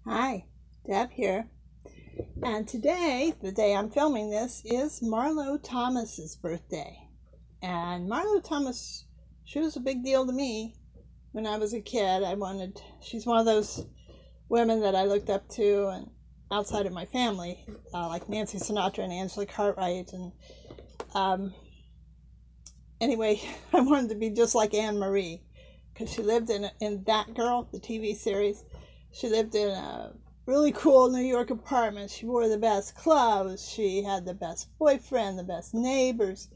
Hi, Deb here. And today, the day I'm filming this, is Marlo Thomas's birthday. And Marlo Thomas, she was a big deal to me when I was a kid. She's one of those women that I looked up to and outside of my family, like Nancy Sinatra and Angela Cartwright. And um, anyway, I wanted to be just like Anne Marie because she lived in That Girl, the TV series. She lived in a really cool New York apartment. She wore the best clothes. She had the best boyfriend, the best neighbors.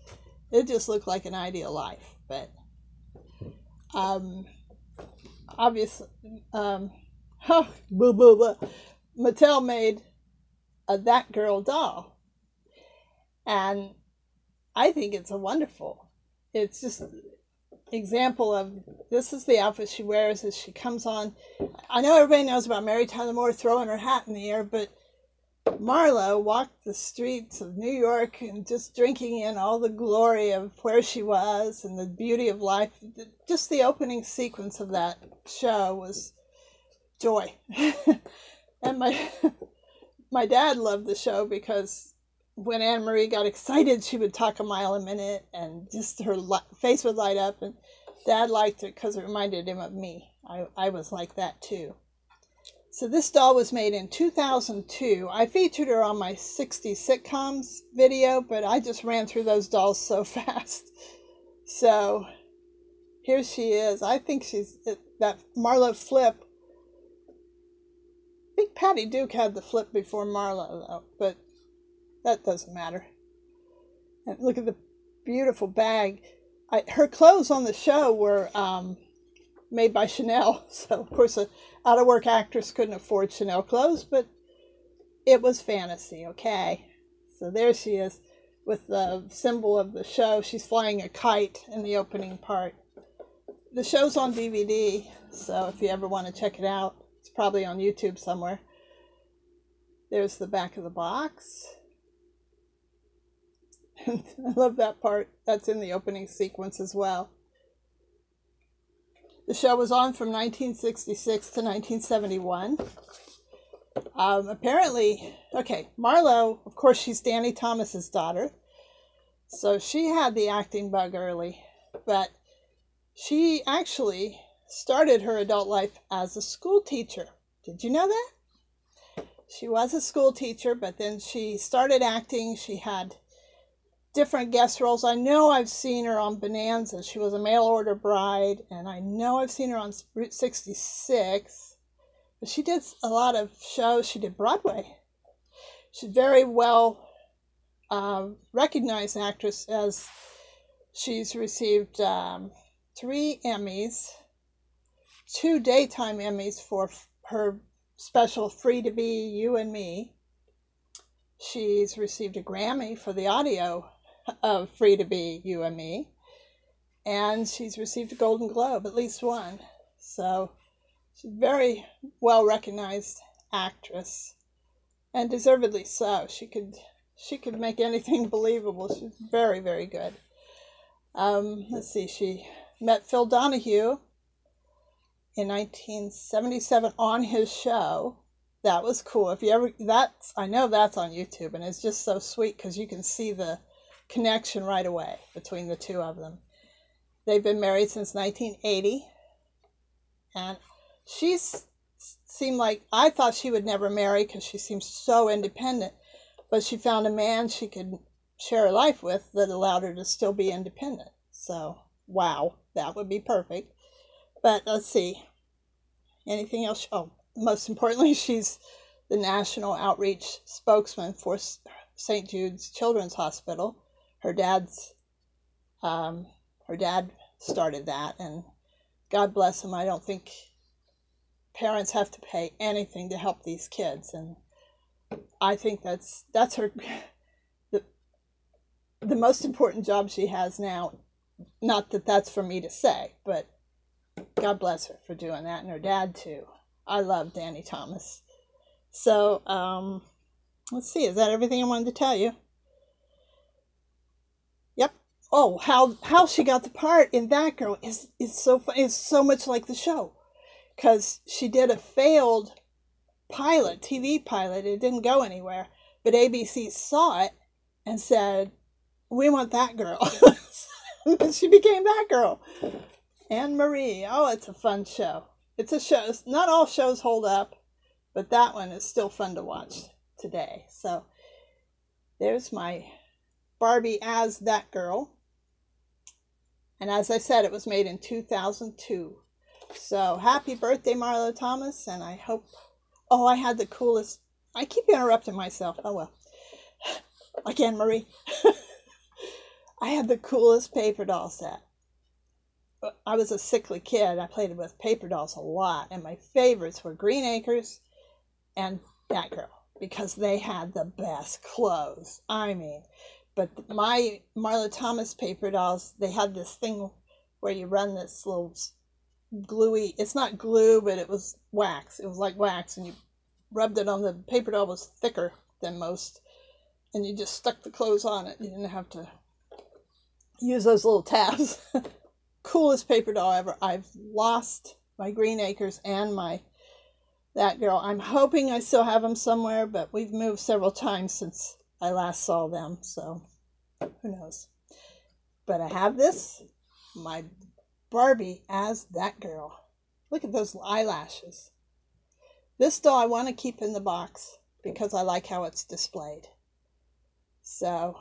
It just looked like an ideal life. But obviously, oh, blah, blah, blah. Mattel made a That Girl doll. And I think it's it's just example of this is the outfit she wears as she comes on. I know everybody knows about Mary Tyler Moore throwing her hat in the air, but Marlo walked the streets of New York and just drinking in all the glory of where she was and the beauty of life. Just the opening sequence of that show was joy. And my dad loved the show because when Anne Marie got excited, she would talk a mile a minute and just her face would light up. And Dad liked it because it reminded him of me. I was like that too. So this doll was made in 2002. I featured her on my 60 sitcoms video, but I just ran through those dolls so fast. So here she is. I think she's that Marlo flip. I think Patty Duke had the flip before Marlo though, but that doesn't matter. And look at the beautiful bag. Her clothes on the show were made by Chanel. So, of course, an out-of-work actress couldn't afford Chanel clothes, but it was fantasy, okay? So there she is with the symbol of the show. She's flying a kite in the opening part. The show's on DVD, so if you ever want to check it out, it's probably on YouTube somewhere. There's the back of the box. I love that part. That's in the opening sequence as well. The show was on from 1966 to 1971. Apparently, okay, Marlo, of course, she's Danny Thomas's daughter. So she had the acting bug early, but she actually started her adult life as a school teacher. Did you know that? She was a school teacher, but then she started acting. She had different guest roles. I know I've seen her on Bonanza. She was a mail order bride, and I know I've seen her on Route 66. But she did a lot of shows. She did Broadway. She's very well recognized actress, as she's received 3 Emmys, 2 daytime Emmys for her special Free to Be You and Me. She's received a Grammy for the audio of Free to Be You and Me, and she's received a Golden Globe, at least one. So she's a very well recognized actress, and deservedly so. She could make anything believable. She's very, very good. Let's see, she met Phil Donahue in 1977 on his show. That was cool. If you ever, I know that's on YouTube, and it's just so sweet because you can see the connection right away between the two of them. They've been married since 1980, and seemed like, I thought she would never marry because she seems so independent, but she found a man she could share her life with that allowed her to still be independent. So, wow, that would be perfect. But let's see, anything else? Oh, most importantly, she's the national outreach spokesman for St. Jude's Children's Hospital. Her dad started that, and God bless him. I don't think parents have to pay anything to help these kids, and I think that's her the most important job she has now. Not that that's for me to say, but God bless her for doing that, and her dad too. I love Danny Thomas. So, let's see. Is that everything I wanted to tell you? Yep. Oh, how she got the part in That Girl is so fun. It's so much like the show, because she did a failed pilot, TV pilot. It didn't go anywhere. But ABC saw it and said, we want that girl. And she became that girl. Anne Marie. Oh, it's a fun show. It's a show. Not all shows hold up, but that one is still fun to watch today. So there's my Barbie as that girl. And as I said, it was made in 2002. So happy birthday, Marlo Thomas. And I hope, oh, I had the coolest, I keep interrupting myself. Oh, well. Like Anne Marie. I had the coolest paper doll set. I was a sickly kid. I played with paper dolls a lot. And my favorites were Green Acres and that girl, because they had the best clothes. I mean, but my Marlo Thomas paper dolls, they had this thing where you run this little gluey, it's not glue, but it was wax. It was like wax, and you rubbed it on the paper doll. Was thicker than most, and you just stuck the clothes on it. You didn't have to use those little tabs. Coolest paper doll ever. I've lost my Green Acres and my that girl. I'm hoping I still have them somewhere, but we've moved several times since I last saw them, so who knows. But I have this, my Barbie as that girl. Look at those eyelashes. This doll I want to keep in the box because I like how it's displayed. So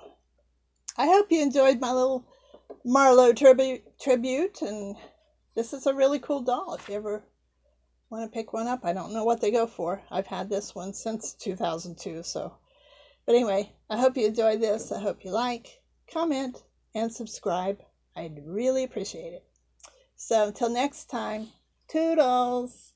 I hope you enjoyed my little Marlo tribute, and this is a really cool doll if you ever want to pick one up. I don't know what they go for. I've had this one since 2002, so. But anyway, I hope you enjoyed this. I hope you like, comment, and subscribe. I'd really appreciate it. So until next time, toodles!